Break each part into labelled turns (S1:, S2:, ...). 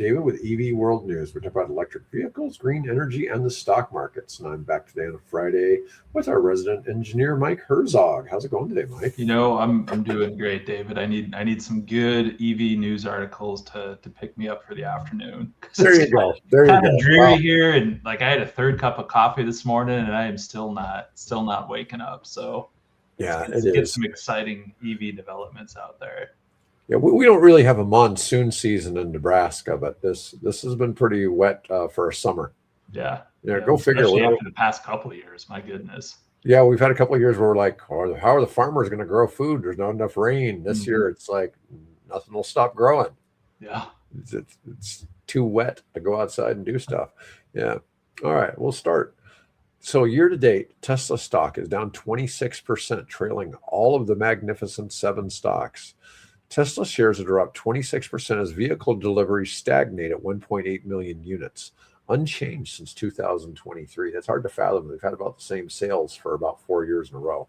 S1: David with EV World News. We talk about electric vehicles, green energy, and the stock markets. And I'm back today on a Friday with our resident engineer, Mike Herzog. How's it going today, Mike?
S2: I'm doing great, David. I need some good EV news articles to pick me up for the afternoon.
S1: There you go. There you go.
S2: Kind of dreary here, and like I had a third cup of coffee this morning, and I am still not waking up. So
S1: yeah,
S2: let's get some exciting EV developments out there.
S1: Yeah, we don't really have a monsoon season in Nebraska, but this has been pretty wet for a summer.
S2: Yeah,
S1: go figure.
S2: Especially after the past couple of years, my goodness.
S1: Yeah, we've had a couple of years where we're like, oh, how are the farmers going to grow food? There's not enough rain. This year, it's like nothing will stop growing.
S2: Yeah,
S1: it's too wet to go outside and do stuff. Yeah. All right, we'll start. So year to date, Tesla stock is down 26%, trailing all of the Magnificent Seven stocks. Tesla shares have dropped 26% as vehicle deliveries stagnate at 1.8 million units, unchanged since 2023. That's hard to fathom. They've had about the same sales for about 4 years in a row.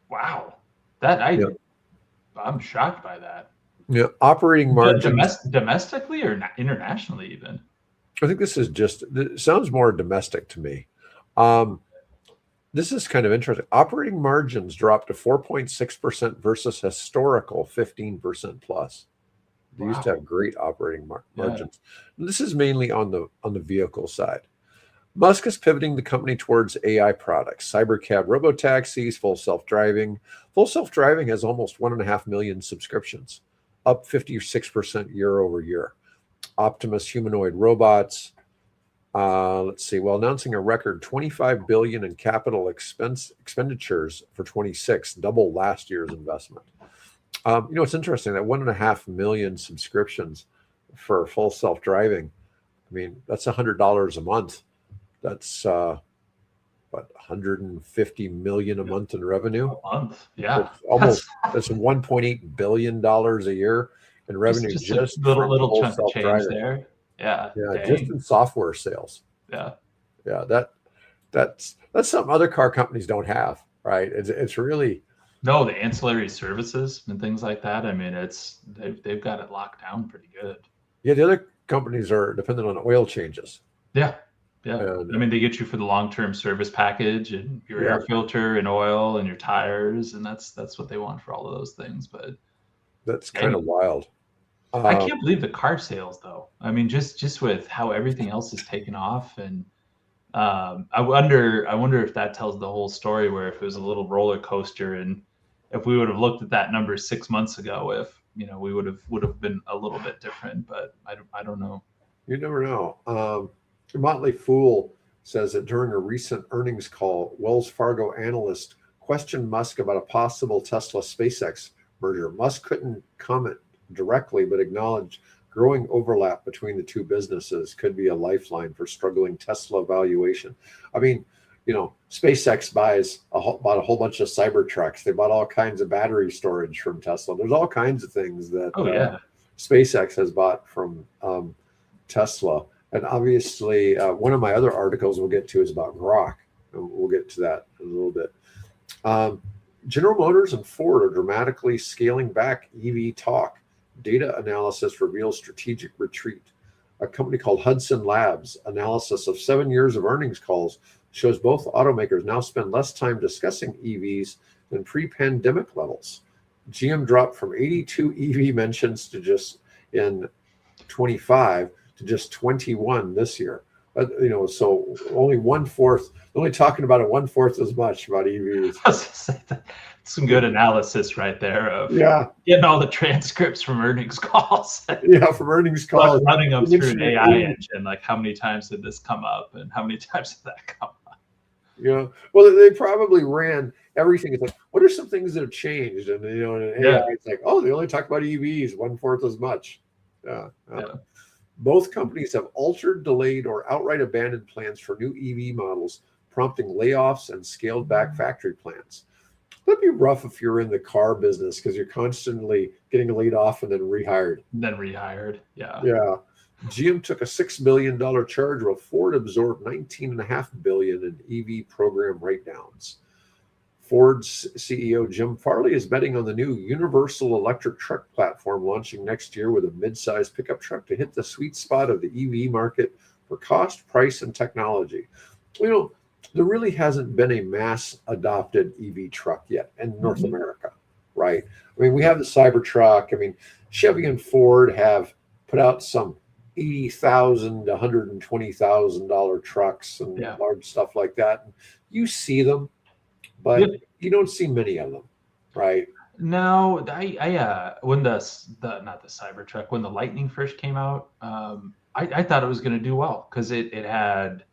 S2: Wow. I'm shocked by that.
S1: Yeah, operating margins.
S2: Domestically or internationally even?
S1: I think this is it sounds more domestic to me. This is kind of interesting. Operating margins dropped to 4.6% versus historical 15% plus. They used to have great operating margins. Yeah. This is mainly on the vehicle side. Musk is pivoting the company towards AI products, cybercab robotaxis, full self-driving. Full self-driving has almost 1.5 million subscriptions, up 56% year over year. Optimus humanoid robots. Let's see. While announcing a record $25 billion in capital expenditures for 26, double last year's investment. It's interesting that 1.5 million subscriptions for full self-driving. I mean, that's $100 a month. That's $150 million a month in revenue.
S2: A month, yeah.
S1: That's $1.8 billion a year in revenue.
S2: Just little chunk of change there. Yeah.
S1: Just in software sales.
S2: Yeah.
S1: That's something other car companies don't have, right? It's really
S2: no, the ancillary services and things like that. I mean, they've got it locked down pretty good.
S1: Yeah, the other companies are dependent on oil changes.
S2: Yeah. I mean, they get you for the long-term service package and your air filter and oil and your tires, and that's what they want for all of those things. But
S1: that's kind of wild.
S2: I can't believe the car sales, though. I mean, just with how everything else is taken off, and I wonder if that tells the whole story. Where if it was a little roller coaster, and if we would have looked at that number 6 months ago, if we would have been a little bit different. But I don't know.
S1: You never know. Motley Fool says that during a recent earnings call, Wells Fargo analyst questioned Musk about a possible Tesla SpaceX merger. Musk couldn't comment directly, but acknowledged growing overlap between the two businesses could be a lifeline for struggling Tesla valuation. I mean, SpaceX bought a whole bunch of Cybertrucks. They bought all kinds of battery storage from Tesla. There's all kinds of things that SpaceX has bought from Tesla. And obviously, one of my other articles we'll get to is about Grok. And we'll get to that in a little bit. General Motors and Ford are dramatically scaling back EV talk. Data analysis reveals strategic retreat. A company called Hudson Labs analysis of 7 years of earnings calls shows both automakers now spend less time discussing EVs than pre-pandemic levels. GM dropped from 82 EV mentions to just in 25 to just 21 this year. So only 1/4. Only talking about it 1/4 as much about EVs.
S2: Some good analysis right there of getting all the transcripts from earnings calls.
S1: From earnings calls.
S2: Running them through an AI engine. Like how many times did this come up and how many times did that come up?
S1: Well, they probably ran everything. It's like, what are some things that have changed? And in AI, it's like, oh, they only talk about EVs 1/4 as much. Both companies have altered, delayed, or outright abandoned plans for new EV models, prompting layoffs and scaled back factory plans. That'd be rough if you're in the car business because you're constantly getting laid off and then rehired. Yeah. GM took a $6 billion charge while Ford absorbed $19.5 billion in EV program write-downs. Ford's CEO Jim Farley is betting on the new universal electric truck platform launching next year with a mid-size pickup truck to hit the sweet spot of the EV market for cost, price, and technology. There really hasn't been a mass adopted EV truck yet in North America, right? I mean, we have the Cybertruck. I mean, Chevy and Ford have put out some $80,000 to $120,000 trucks and large stuff like that. And you see them, but you don't see many of them, right?
S2: No, I when the not the Cybertruck, when the Lightning first came out, I thought it was going to do well because it had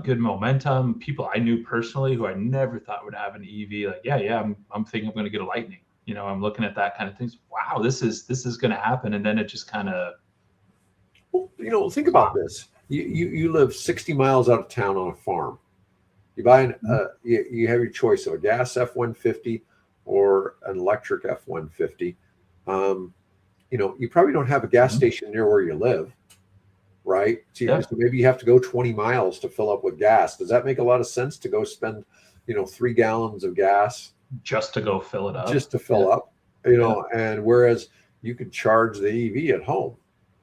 S2: good momentum. People I knew personally who I never thought would have an EV, like, I'm thinking I'm going to get a Lightning. I'm looking at that kind of things. Wow, this is going to happen, and then it just kind of.
S1: Well, think about this. You live 60 miles out of town on a farm. You buy you have your choice of a gas F-150 or an electric F-150. You probably don't have a gas station near where you live, right? So maybe you have to go 20 miles to fill up with gas. Does that make a lot of sense to go spend, 3 gallons of gas
S2: just to go fill it up?
S1: Just to fill up, and whereas you could charge the EV at home,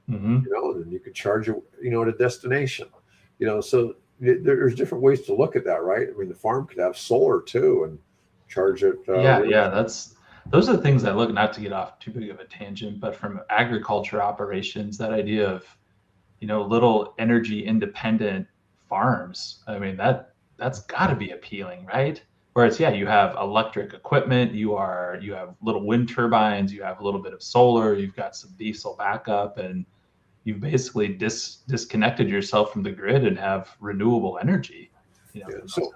S1: and you could charge it, at a destination, so there's different ways to look at that, right? I mean, the farm could have solar too and charge it.
S2: Those are the things I look, not to get off too big of a tangent, but from agriculture operations, that idea of, little energy independent farms. I mean, that's got to be appealing, right? Whereas, you have electric equipment, you have little wind turbines, you have a little bit of solar, you've got some diesel backup, and you've basically disconnected yourself from the grid and have renewable energy.
S1: So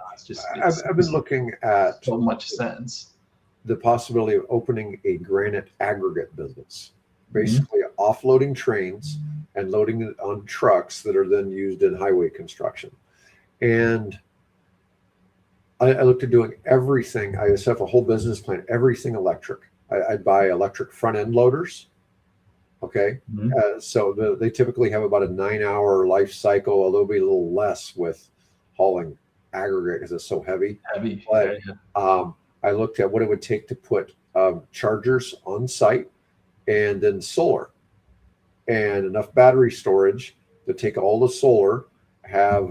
S1: I've been looking at
S2: so much sense.
S1: The possibility of opening a granite aggregate business, basically offloading trains and loading it on trucks that are then used in highway construction. And I looked at doing everything. I set up a whole business plan, everything electric. I'd buy electric front end loaders. Okay. So they typically have about a 9-hour life cycle, although it'll be a little less with hauling aggregate because it's so heavy. But I looked at what it would take to put chargers on site and then solar and enough battery storage to take all the solar, have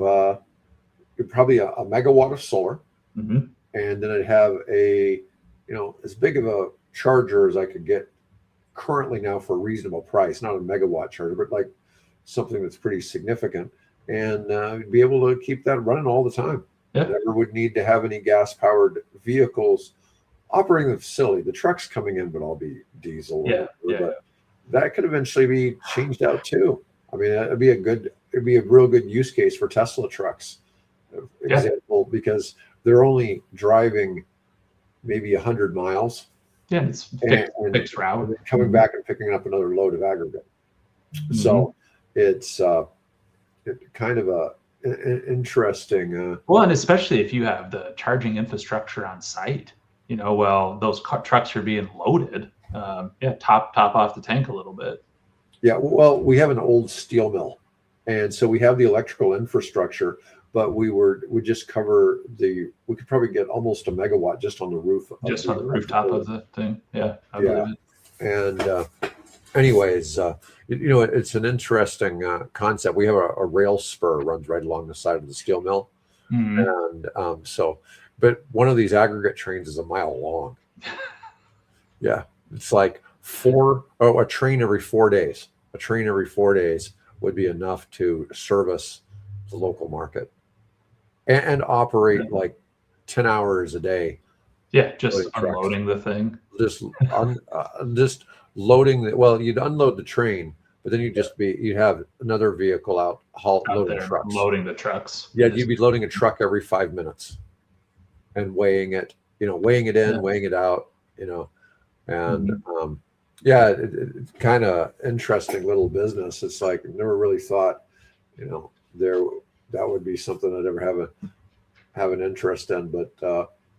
S1: probably a megawatt of solar. And then I'd have a, as big of a charger as I could get currently now for a reasonable price, not a megawatt charger, but like something that's pretty significant, and be able to keep that running all the time. Never would need to have any gas-powered vehicles operating the facility. The trucks coming in would all be diesel. But that could eventually be changed out too. I mean, it'd be a real good use case for Tesla trucks, example, because they're only driving maybe 100 miles.
S2: It's fixed route.
S1: And coming back and picking up another load of aggregate. So it's kind of an interesting.
S2: Well, and especially if you have the charging infrastructure on site, those trucks are being loaded. Top off the tank a little bit.
S1: Yeah, well, we have an old steel mill, and so we have the electrical infrastructure, but we just cover we could probably get almost a megawatt just on the roof.
S2: Just on the rooftop of the thing. I believe it.
S1: And anyways, it's an interesting concept. We have a rail spur runs right along the side of the steel mill, and but one of these aggregate trains is a mile long. It's like a train every 4 days. A train every 4 days would be enough to service the local market and operate like 10 hours a day.
S2: Just unloading the thing.
S1: Just loading you'd unload the train, but then you'd have another vehicle out loading trucks.
S2: Loading the trucks.
S1: You'd be loading a truck every 5 minutes and weighing it in, weighing it out, and it's kind of interesting little business. It's like I never really thought, that would be something I'd ever have an interest in. But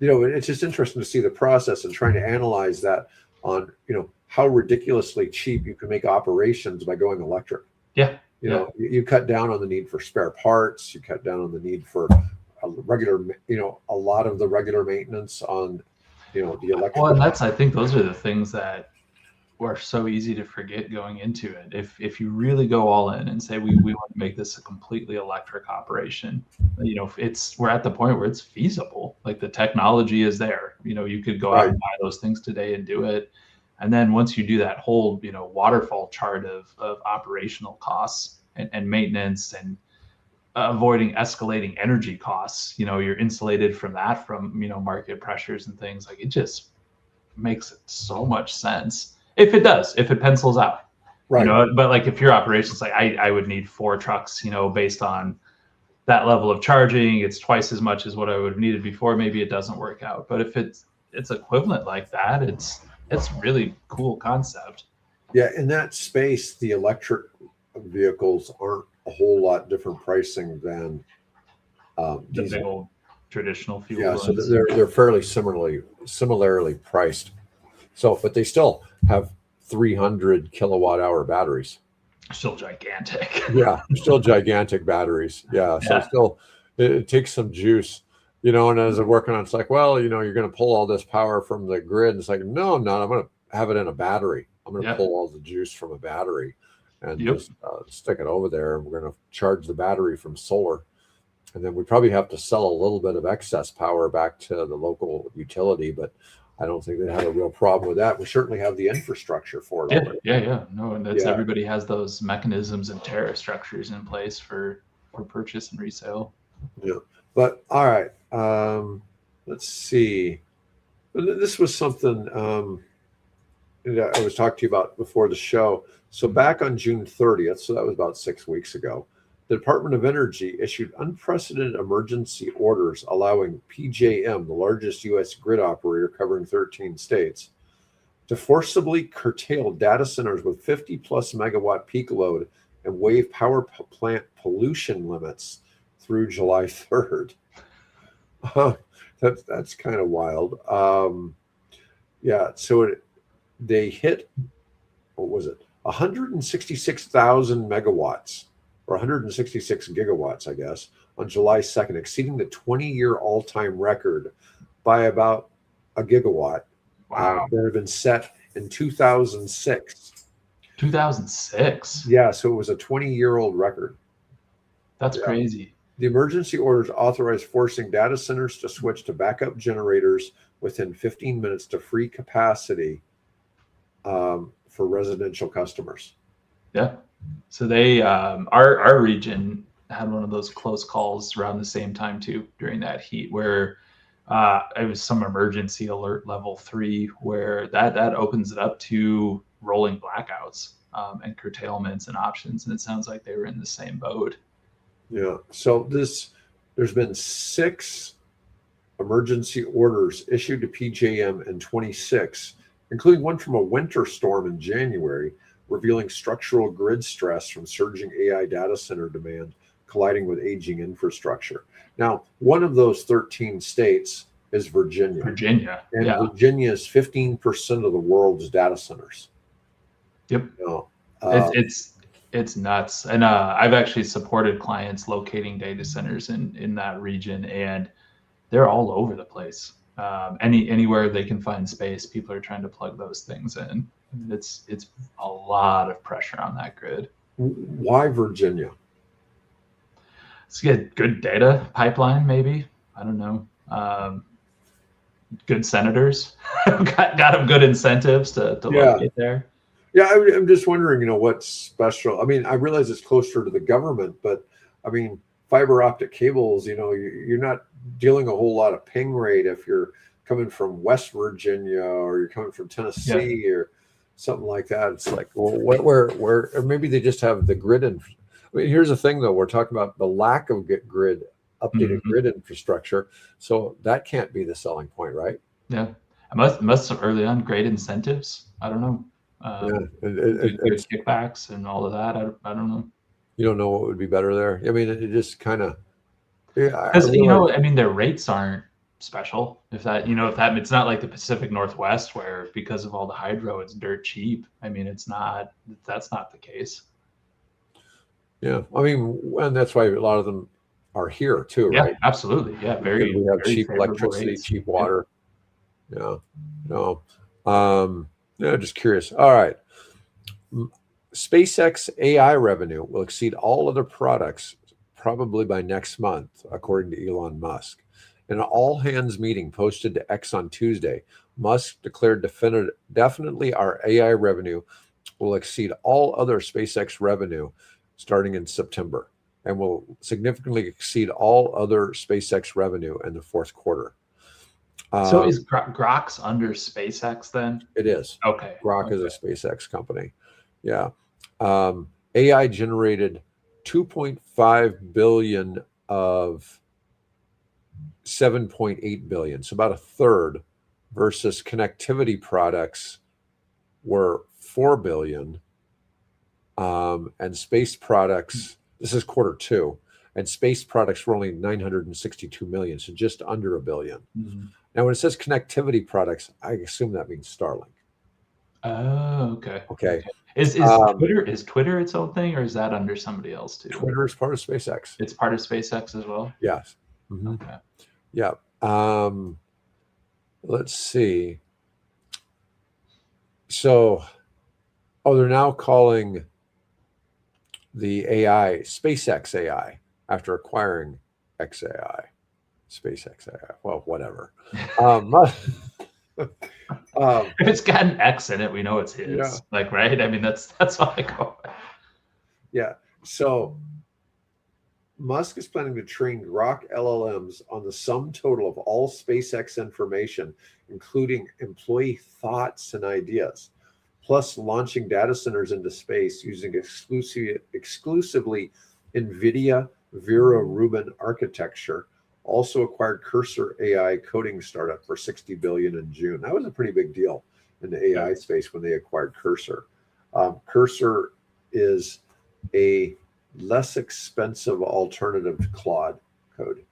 S1: it's just interesting to see the process and trying to analyze that on how ridiculously cheap you can make operations by going electric. You cut down on the need for spare parts. You cut down on the need for a regular, a lot of the regular maintenance on, the electric.
S2: Well, and I think those are the things that are so easy to forget going into it. If you really go all in and say we want to make this a completely electric operation, we're at the point where it's feasible. Like the technology is there. You could go out and buy those things today and do it. And then once you do that whole waterfall chart of operational costs and maintenance and avoiding escalating energy costs, you're insulated from that, from market pressures and things. Like it just makes so much sense. If it pencils out,
S1: Right.
S2: But like if your operation's like, I would need 4 trucks, based on that level of charging, it's twice as much as what I would have needed before. Maybe it doesn't work out. But if it's equivalent like that, it's really cool concept.
S1: Yeah, in that space, the electric vehicles aren't a whole lot different pricing than
S2: the
S1: diesel.
S2: big old traditional fuel.
S1: Yeah, so they're fairly similarly priced. So, but they still have 300 kilowatt hour batteries.
S2: Still gigantic.
S1: Yeah, still gigantic batteries. Yeah, so still it takes some juice, and as I'm working on, it's like, well, you're going to pull all this power from the grid. And it's like, no, I'm not. I'm going to have it in a battery. I'm going to pull all the juice from a battery and just stick it over there. And we're going to charge the battery from solar. And then we probably have to sell a little bit of excess power back to the local utility, but I don't think they have a real problem with that. We certainly have the infrastructure for it already.
S2: Yeah. No, and everybody has those mechanisms and tariff structures in place for purchase and resale.
S1: Yeah, but all right. Let's see. This was something that I was talking to you about before the show. So back on June 30th, so that was about 6 weeks ago, the Department of Energy issued unprecedented emergency orders allowing PJM, the largest U.S. grid operator covering 13 states, to forcibly curtail data centers with 50 plus megawatt peak load and waive power plant pollution limits through July 3rd. That's kind of wild. So they hit, what was it, 166,000 megawatts, or 166 gigawatts, I guess, on July 2nd, exceeding the 20-year all-time record by about a gigawatt.
S2: Wow.
S1: That had been set in 2006.
S2: 2006?
S1: Yeah, so it was a 20-year-old record.
S2: That's crazy.
S1: The emergency orders authorized forcing data centers to switch to backup generators within 15 minutes to free capacity for residential customers.
S2: Yeah. So they, our region had one of those close calls around the same time too, during that heat, where it was some emergency alert level 3, where that opens it up to rolling blackouts and curtailments and options. And it sounds like they were in the same boat.
S1: Yeah. So there's been 6 emergency orders issued to PJM in 26, including one from a winter storm in January, revealing structural grid stress from surging AI data center demand colliding with aging infrastructure. Now, one of those 13 states is Virginia. And Virginia is 15% of the world's data centers.
S2: Yep. It's nuts. And I've actually supported clients locating data centers in that region, and they're all over the place. Anywhere they can find space, people are trying to plug those things in. It's a lot of pressure on that grid.
S1: Why Virginia?
S2: It's a good data pipeline, maybe. I don't know. Good senators got them good incentives to locate there.
S1: Yeah, I'm just wondering, what's special. I mean, I realize it's closer to the government, but I mean, fiber optic cables, you're not dealing a whole lot of ping rate if you're coming from West Virginia or you're coming from Tennessee or something like that. It's like, well, where, or maybe they just have the grid. I mean, here's the thing, though. We're talking about the lack of updated grid infrastructure. So that can't be the selling point, right?
S2: Yeah. I must have early on great incentives. I don't know. Good kickbacks and all of that. I don't know.
S1: You don't know what would be better there. I mean, it just kind of,
S2: because I mean, their rates aren't special. If it's not like the Pacific Northwest, where because of all the hydro, it's dirt cheap. I mean, that's not the case.
S1: Yeah, I mean, and that's why a lot of them are here too,
S2: Yeah,
S1: right?
S2: absolutely. Yeah,
S1: Because
S2: very,
S1: we have
S2: very
S1: cheap
S2: favorable
S1: electricity,
S2: rates.
S1: cheap
S2: Yeah.
S1: water. Yeah. No. Yeah, just curious. All right. SpaceX AI revenue will exceed all other products probably by next month, according to Elon Musk. In an all hands meeting posted to X on Tuesday, Musk declared definitely our AI revenue will exceed all other SpaceX revenue starting in September and will significantly exceed all other SpaceX revenue in the fourth quarter.
S2: So
S1: Uh,
S2: is Grok's under SpaceX then?
S1: it is.
S2: Okay.
S1: Grok is a
S2: Okay.
S1: SpaceX company. Yeah. AI generated 2.5 billion of 7.8 billion, so about a third, versus connectivity products were 4 billion, and space products, this is quarter two, and space products were only 962 million, so just under a billion.
S2: Mhm.
S1: Now, when it says connectivity products, I assume that means Starlink.
S2: Oh, okay.
S1: Okay.
S2: Okay. Is Twitter its own thing, or is that under somebody else too?
S1: Twitter is part of SpaceX.
S2: It's part of SpaceX as well.
S1: Yes. Hmm.
S2: Okay.
S1: Yeah. Let's see. So, they're now calling the AI SpaceX AI after acquiring XAI, SpaceX AI. Well, whatever. Um,
S2: If it's got an X in it, we know it's
S1: yeah.
S2: his. Like, right? I mean, that's all I go by.
S1: Yeah. So Musk is planning to train Grok LLMs on the sum total of all SpaceX information, including employee thoughts and ideas, plus launching data centers into space using exclusively NVIDIA Vera Rubin architecture. Also acquired Cursor AI coding startup for 60 billion in June. That was a pretty big deal in the AI space when they acquired Cursor. Cursor is a less expensive alternative to Claude code.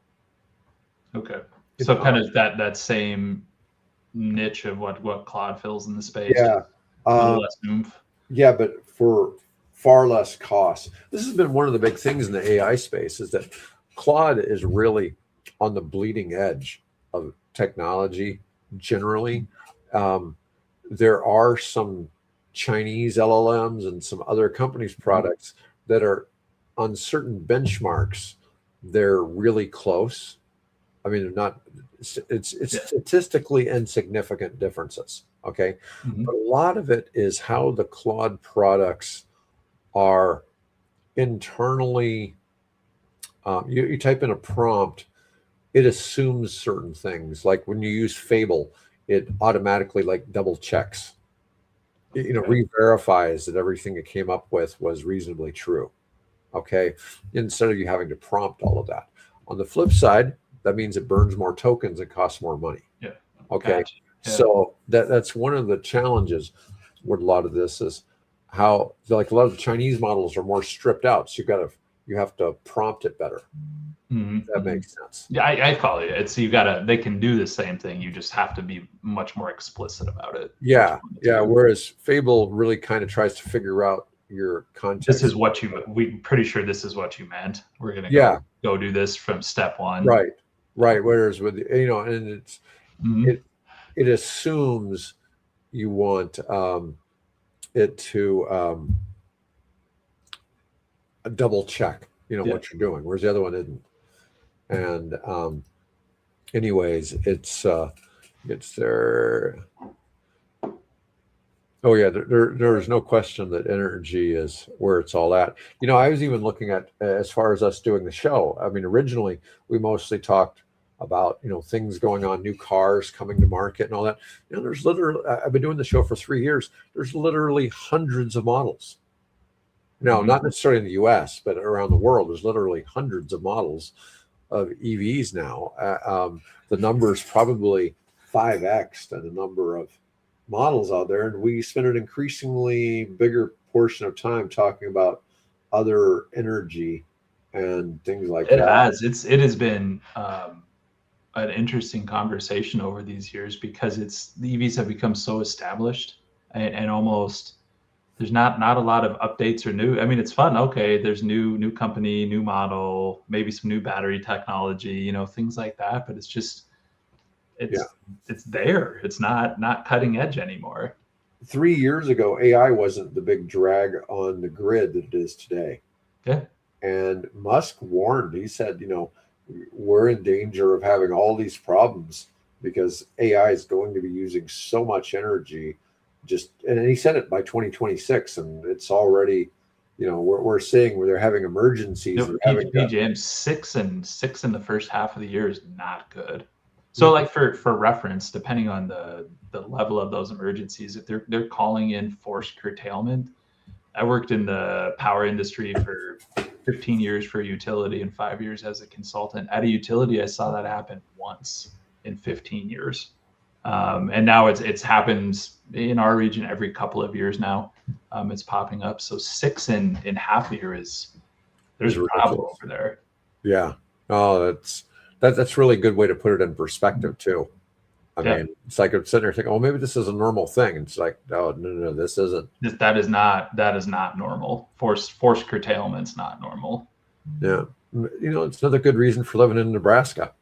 S2: Okay.
S1: You
S2: So
S1: know?
S2: kind of that same niche of what Claude fills in the space, just
S1: Yeah.
S2: a little
S1: Um,
S2: less oomph.
S1: yeah, but for far less cost. This has been one of the big things in the AI space is that Claude is really on the bleeding edge of technology generally. Um, there are some Chinese LLMs and some other companies' products that are on certain benchmarks, they're really close. I mean, they're not, it's
S2: Yeah.
S1: statistically insignificant differences. Okay.
S2: Mhm.
S1: But a lot of it is how the Claude products are internally. You type in a prompt, it assumes certain things. Like when you use Fable, it automatically like double checks,
S2: Okay.
S1: re-verifies that everything it came up with was reasonably true. Okay. Instead of you having to prompt all of that. On the flip side, that means it burns more tokens and costs more money.
S2: Yeah.
S1: Okay.
S2: Gotcha. Yeah.
S1: So that's one of the challenges with a lot of this is how like a lot of the Chinese models are more stripped out. So you have to prompt it better.
S2: Mhm.
S1: That
S2: Mhm.
S1: makes sense.
S2: Yeah, I follow you. It's they can do the same thing. You just have to be much more explicit about it. What
S1: Yeah.
S2: you want to
S1: Yeah.
S2: do.
S1: Whereas Fable really kind of tries to figure out your
S2: This is
S1: context.
S2: what we pretty sure this is what you meant. We're gonna
S1: Yeah.
S2: go do this from step one.
S1: Right. Right. Whereas with, and
S2: Mhm.
S1: it, it assumes you want it to double check,
S2: Yeah.
S1: what you're doing, whereas the other one didn't. And anyways, it's there. Oh yeah, there's no question that energy is where it's all at. I was even looking at as far as us doing the show. I mean, originally we mostly talked about things going on, new cars coming to market and all that. There's literally I've been doing the show for 3 years. There's literally hundreds of models. Now,
S2: Mhm.
S1: not necessarily in the U.S., but around the world, there's literally hundreds of models of EVs now. The number is probably 5x the number of models out there, and we spend an increasingly bigger portion of time talking about other energy and things like
S2: It
S1: that.
S2: has. It has been an interesting conversation over these years because the EVs have become so established and almost there's not a lot of updates or new. I mean, it's fun. Okay, there's new company, new model, maybe some new battery technology, you know, things like that. But it's just it's there. It's not cutting edge anymore.
S1: 3 years ago, AI wasn't the big drag on the grid that it is today.
S2: Yeah.
S1: And Musk warned, he said, we're in danger of having all these problems because AI is going to be using so much energy. And he said it by 2026, and it's already, we're seeing where they're having emergencies.
S2: PJM 6 in the first half of the year is not good. So like for reference, depending on the level of those emergencies, if they're calling in forced curtailment. I worked in the power industry for 15 years for a utility and 5 years as a consultant. At a utility, I saw that happen once in 15 years. And now it's happened in our region every couple of years now. It's popping up. So 6 in half a year there's a problem over there.
S1: Yeah. Oh, that's really a good way to put it in perspective too. I mean, it's like I'm sitting there thinking, oh, maybe this is a normal thing. And it's like, oh, no, this isn't.
S2: That is not normal. Forced curtailment's not normal.
S1: Yeah. It's another good reason for living in Nebraska.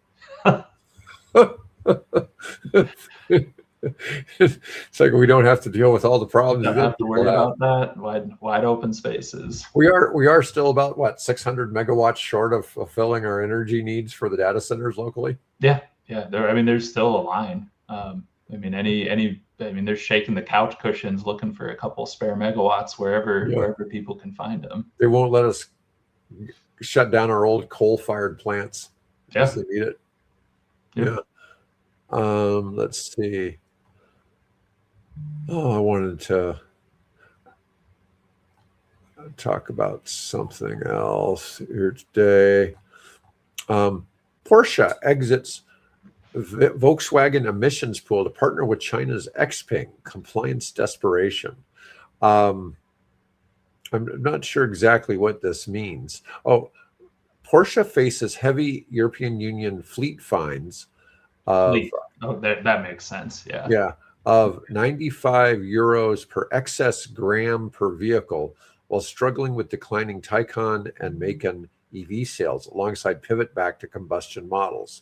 S1: It's like we don't have to deal with all the problems.
S2: Don't have to worry about that. Wide open spaces.
S1: We are still about 600 megawatts short of fulfilling our energy needs for the data centers locally.
S2: Yeah. There's still a line. They're shaking the couch cushions looking for a couple spare megawatts wherever people can find them.
S1: They won't let us shut down our old coal-fired plants.
S2: Yeah.
S1: They need it. Yeah. Let's see. Oh, I wanted to talk about something else here today. Porsche exits Volkswagen emissions pool to partner with China's Xpeng, compliance desperation. I'm not sure exactly what this means. Oh, Porsche faces heavy European Union fleet fines.
S2: That makes sense. Yeah.
S1: Yeah. Of 95 euros per excess gram per vehicle, while struggling with declining Taycan and Macan EV sales alongside pivot back to combustion models.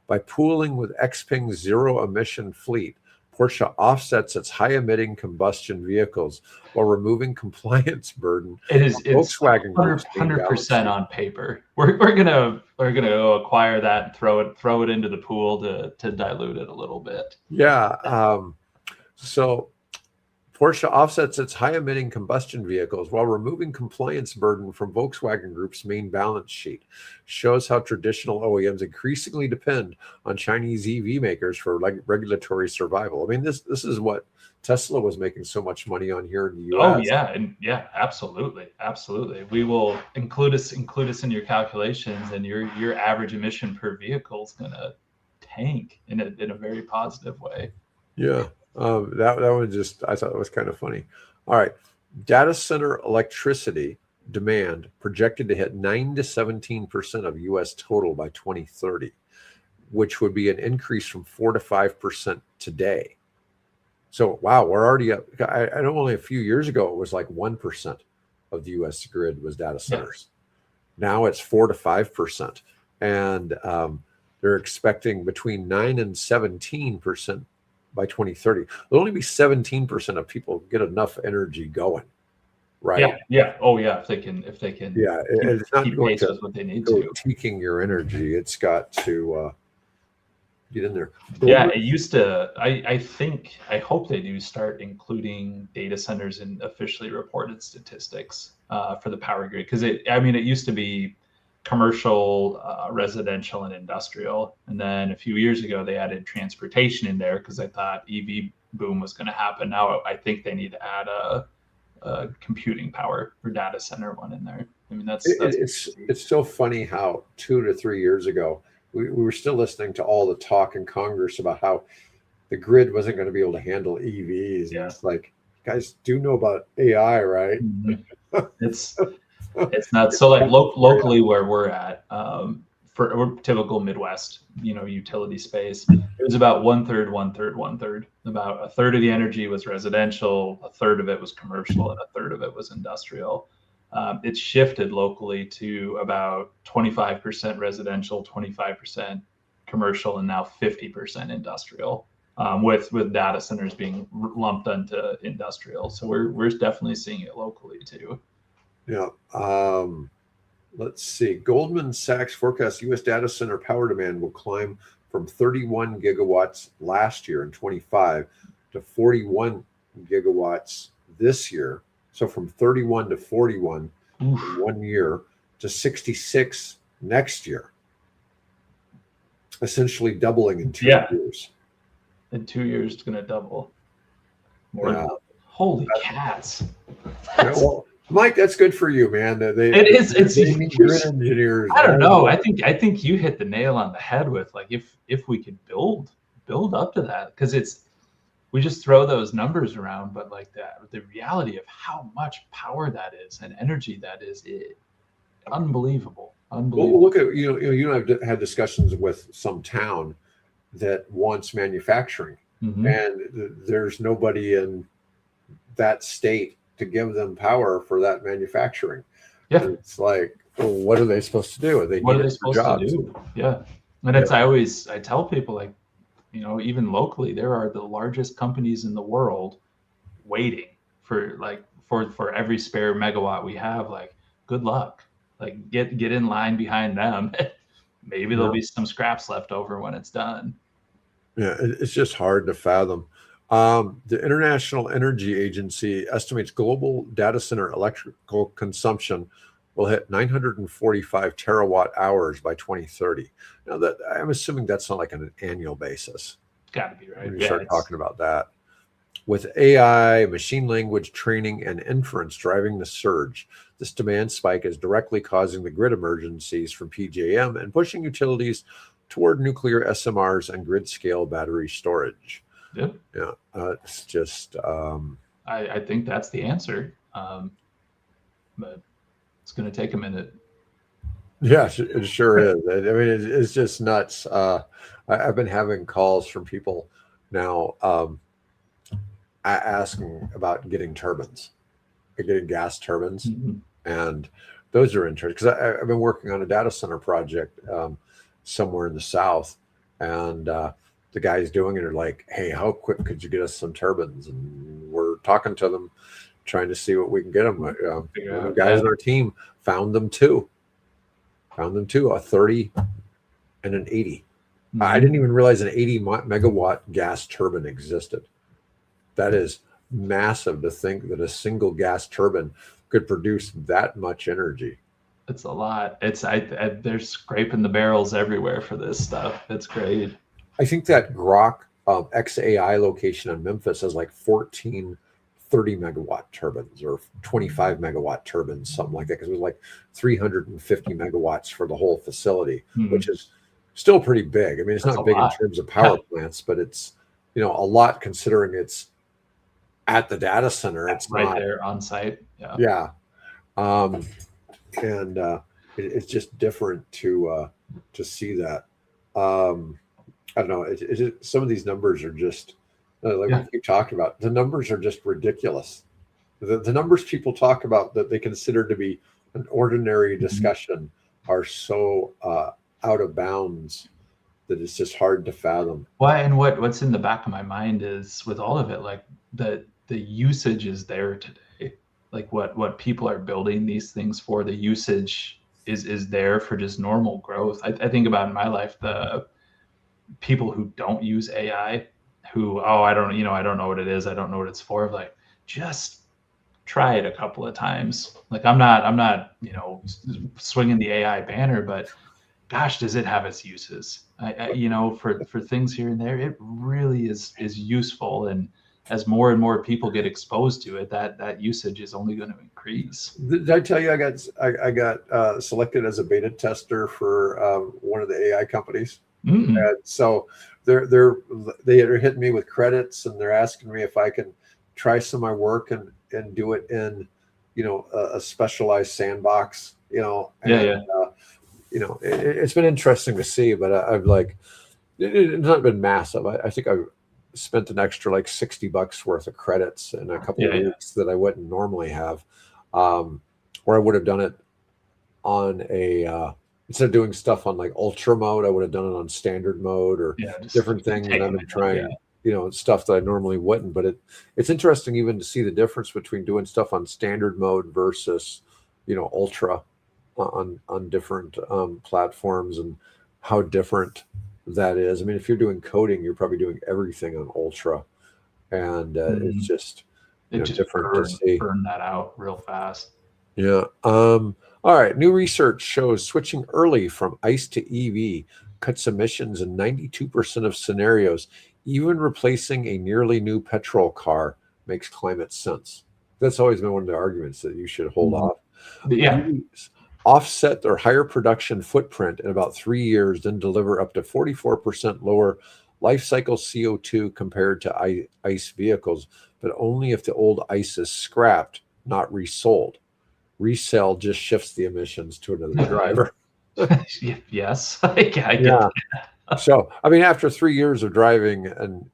S1: By pooling with Xpeng's zero-emission fleet, Porsche offsets its high-emitting combustion vehicles while removing compliance burden.
S2: It's Volkswagen 100% on paper. We're gonna go acquire that and throw it into the pool to dilute it a little bit.
S1: Yeah. So Porsche offsets its high-emitting combustion vehicles while removing compliance burden from Volkswagen Group's main balance sheet. Shows how traditional OEMs increasingly depend on Chinese EV makers for regulatory survival. I mean, this is what Tesla was making so much money on here in the U.S.
S2: Oh yeah, absolutely. We will include us in your calculations, and your average emission per vehicle is gonna tank in a very positive way.
S1: Yeah. That one I thought it was kind of funny. All right. Data center electricity demand projected to hit 9 to 17% of U.S. total by 2030, which would be an increase from 4 to 5% today. So, wow, we're already up. I know only a few years ago, it was like 1% of the U.S. grid was data centers. Yeah. Now it's 4 to 5%. And they're expecting between 9 and 17% by 2030. There'll only be 17% of people get enough energy going, right?
S2: Yeah. Oh yeah. If they can.
S1: Yeah, it's not going to
S2: what they need
S1: go
S2: to.
S1: taking your energy. It's got to get in there.
S2: Yeah, it used to. I hope they do start including data centers in officially reported statistics for the power grid, because it used to be commercial, residential, and industrial, and then a few years ago they added transportation in there because I thought EV boom was going to happen. Now I think they need to add a computing power for data center one in there. I mean,
S1: it's so funny how 2 to 3 years ago we were still listening to all the talk in Congress about how the grid wasn't going to be able to handle EVs. Yeah. It's like, guys do know about AI, right?
S2: Mm-hmm. It's not so like locally where we're at. for typical Midwest, utility space, it was about 1/3, 1/3, 1/3. About a third of the energy was residential, a third of it was commercial, and a third of it was industrial. It's shifted locally to about 25% residential, 25% commercial, and now 50% industrial, with data centers being lumped into industrial. So we're definitely seeing it locally too.
S1: Yeah. Let's see. Goldman Sachs forecasts U.S. data center power demand will climb from 31 gigawatts last year in 25 to 41 gigawatts this year. So from 31 to 41 in 1 year to 66 next year. Essentially doubling in 2 years.
S2: In 2 years, it's going to double. Holy cats.
S1: Well, Mike, that's good for you, man. They need grid engineers.
S2: I don't know. I think you hit the nail on the head with, like, if we could build up to that, because we just throw those numbers around, but like the reality of how much power that is and energy that is, unbelievable.
S1: Well, look at you and I've had discussions with some town that wants manufacturing, and there's nobody in that state to give them power for that manufacturing. Yeah, and it's like, well, what are they supposed to do?
S2: What are they supposed to do? Yeah, and I tell people, like, even locally, there are the largest companies in the world waiting for every spare megawatt we have. Like, good luck. Like, get in line behind them. Maybe there'll be some scraps left over when it's done.
S1: Yeah, it's just hard to fathom. The International Energy Agency estimates global data center electrical consumption will hit 945 terawatt hours by 2030. Now, that I'm assuming that's not like on an annual basis.
S2: Got to be right.
S1: When you start talking about that. With AI, machine language training, and inference driving the surge, this demand spike is directly causing the grid emergencies from PJM and pushing utilities toward nuclear SMRs and grid-scale battery storage.
S2: Yeah.
S1: It's just.
S2: I think that's the answer, but it's going to take a minute.
S1: Yeah, it sure is. I mean, it's just nuts. I've been having calls from people now asking about getting turbines, getting gas turbines, and those are interesting because I've been working on a data center project somewhere in the South, and the guys doing it are like, "Hey, how quick could you get us some turbines?" And we're talking to them, trying to see what we can get them. The guys on our team found them two, a 30 and an 80. I didn't even realize an 80 megawatt gas turbine existed. That is massive to think that a single gas turbine could produce that much energy.
S2: It's a lot. They're scraping the barrels everywhere for this stuff. It's great.
S1: I think that Grok XAI location in Memphis has like 14 30 megawatt turbines or 25 megawatt turbines, something like that, because it was like 350 megawatts for the whole facility, which is still pretty big. I mean, it's not big in terms of power plants, but it's a lot considering it's at the data center. It's
S2: right
S1: not
S2: there on site.
S1: Yeah. It's just different to see that. I don't know. Some of these numbers are just we keep talking about. The numbers are just ridiculous. The numbers people talk about that they consider to be an ordinary discussion are so out of bounds that it's just hard to fathom.
S2: Well, and what's in the back of my mind is with all of it, like the usage is there today. Like what people are building these things for, the usage is there for just normal growth. I think about in my life the people who don't use AI, who I don't know what it is, I don't know what it's for. Like, just try it a couple of times. Like, I'm not swinging the AI banner, but gosh, does it have its uses? For things here and there, it really is useful. And as more and more people get exposed to it, that usage is only going to increase.
S1: Did I tell you I got selected as a beta tester for one of the AI companies? And so they are hitting me with credits, and they're asking me if I can try some of my work and do it in a specialized sandbox. it's been interesting to see, but I've like, it's not been massive. I think I've spent an extra like $60 worth of credits in a couple of weeks that I wouldn't normally have, or I would have done it on a instead of doing stuff on like ultra mode, I would have done it on standard mode or different things. And I've been trying, stuff that I normally wouldn't. But it's interesting even to see the difference between doing stuff on standard mode versus, ultra on different platforms and how different that is. I mean, if you're doing coding, you're probably doing everything on ultra, and it's just different to see.
S2: Burn that out real fast.
S1: Yeah. All right. New research shows switching early from ICE to EV cuts emissions in 92% of scenarios. Even replacing a nearly new petrol car makes climate sense. That's always been one of the arguments that you should hold off.
S2: Yeah.
S1: EVs offset their higher production footprint in about 3 years, then deliver up to 44% lower life cycle CO2 compared to ICE vehicles, but only if the old ICE is scrapped, not resold. Resale just shifts the emissions to another driver.
S2: Yes, I get
S1: that. So, I mean, after 3 years of driving an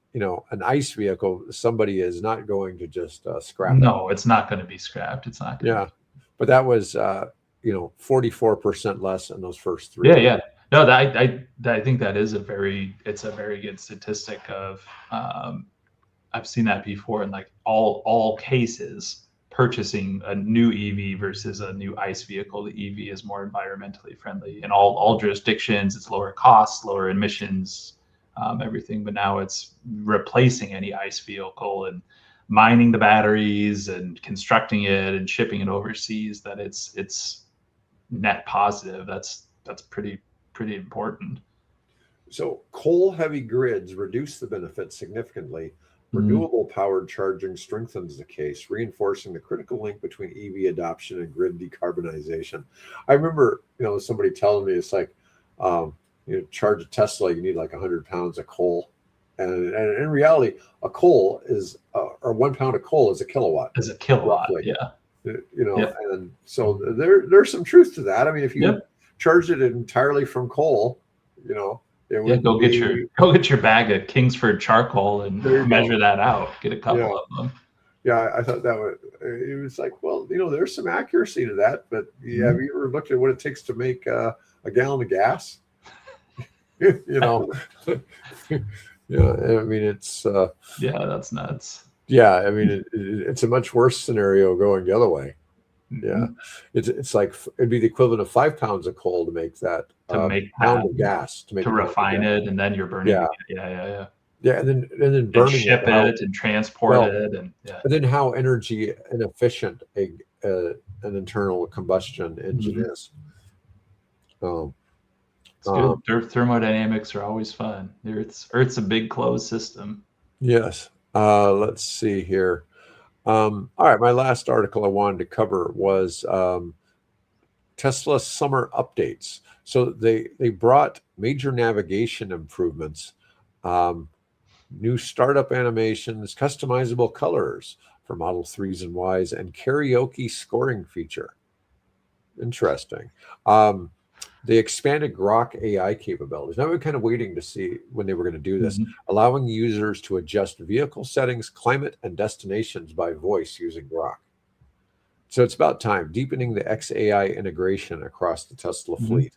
S1: ICE vehicle, somebody is not going to just scrap it.
S2: No, it's not going to be scrapped. It's not going to.
S1: But that was 44% less in those first 3 years.
S2: Yeah. No, I think that is a very good statistic of I've seen that before in like all cases. Purchasing a new EV versus a new ICE vehicle, the EV is more environmentally friendly in all jurisdictions. It's lower costs, lower emissions, everything. But now it's replacing any ICE vehicle and mining the batteries and constructing it and shipping it overseas. That it's net positive. That's pretty important.
S1: So coal-heavy grids reduce the benefits significantly. Renewable powered charging strengthens the case, reinforcing the critical link between EV adoption and grid decarbonization. I remember, somebody telling me it's like, charge a Tesla, you need like 100 pounds of coal. And in reality, a coal is, or 1 pound of coal is a kilowatt.
S2: Is a kilowatt,
S1: roughly. And so there's some truth to that. I mean, if you charge it entirely from coal,
S2: go get your bag of Kingsford charcoal and measure that out. Get a couple of them.
S1: Yeah, I thought it was like, well, there's some accuracy to that, but have you ever looked at what it takes to make a gallon of gas? I mean, it's
S2: that's nuts.
S1: Yeah, I mean, it's a much worse scenario going the other way. Yeah, it's like it'd be the equivalent of 5 pounds of coal to make that pound of gas to
S2: refine it, and then you're burning.
S1: Yeah, and then burning
S2: and ship it and transport it, and
S1: then how energy inefficient an internal combustion engine is.
S2: It's good. Thermodynamics are always fun. Earth's a big closed system.
S1: Yes. Let's see here. All right, my last article I wanted to cover was Tesla summer updates. So they brought major navigation improvements, new startup animations, customizable colors for Model 3s and Ys, and karaoke scoring feature. Interesting. They expanded Grok AI capabilities. Now we're kind of waiting to see when they were going to do this, allowing users to adjust vehicle settings, climate, and destinations by voice using Grok. So it's about time, deepening the XAI integration across the Tesla fleet.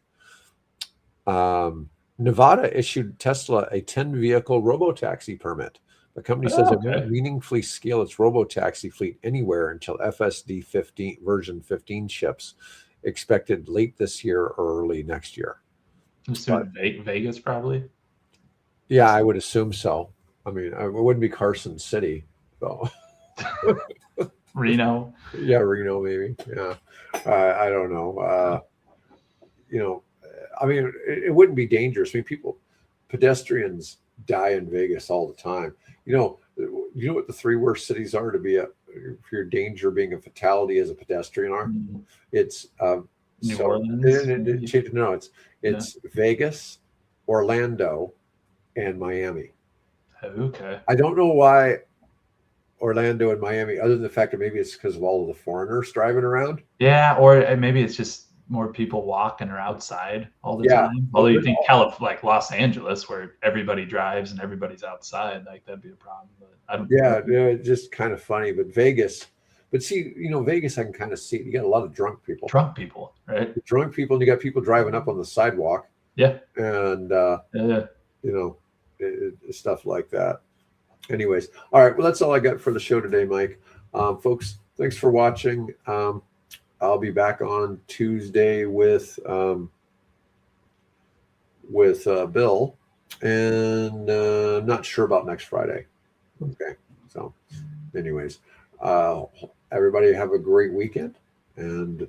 S1: Nevada issued Tesla a 10-vehicle robotaxi permit. The company says it won't meaningfully scale its robotaxi fleet anywhere until FSD 15 version 15 ships, expected late this year or early next year.
S2: Vegas, probably.
S1: Yeah, I would assume so. I mean, it wouldn't be Carson City, though.
S2: Reno.
S1: Yeah, Reno, maybe. Yeah, I don't know. I mean, it wouldn't be dangerous. I mean, pedestrians die in Vegas all the time. You know what the 3 worst cities are to be for your danger being a fatality as a pedestrian are? It's
S2: New Orleans.
S1: It's Vegas, Orlando, and Miami.
S2: Okay.
S1: I don't know why Orlando and Miami, other than the fact that maybe it's because of all of the foreigners driving around.
S2: Yeah, or maybe it's just more people walking or outside all the
S1: Yeah.
S2: time. Although you think like Los Angeles, where everybody drives and everybody's outside, like that'd be a problem. But I don't.
S1: Yeah, it's just kind of funny. But Vegas, but see, Vegas, I can kind of see. You got a lot of drunk people.
S2: Drunk people, right?
S1: Drunk people, and you got people driving up on the sidewalk.
S2: Yeah.
S1: And
S2: Yeah.
S1: Stuff like that. Anyways, all right. Well, that's all I got for the show today, Mike. Folks, thanks for watching. I'll be back on Tuesday with Bill, and I'm not sure about next Friday. Okay. So, anyways, everybody have a great weekend, and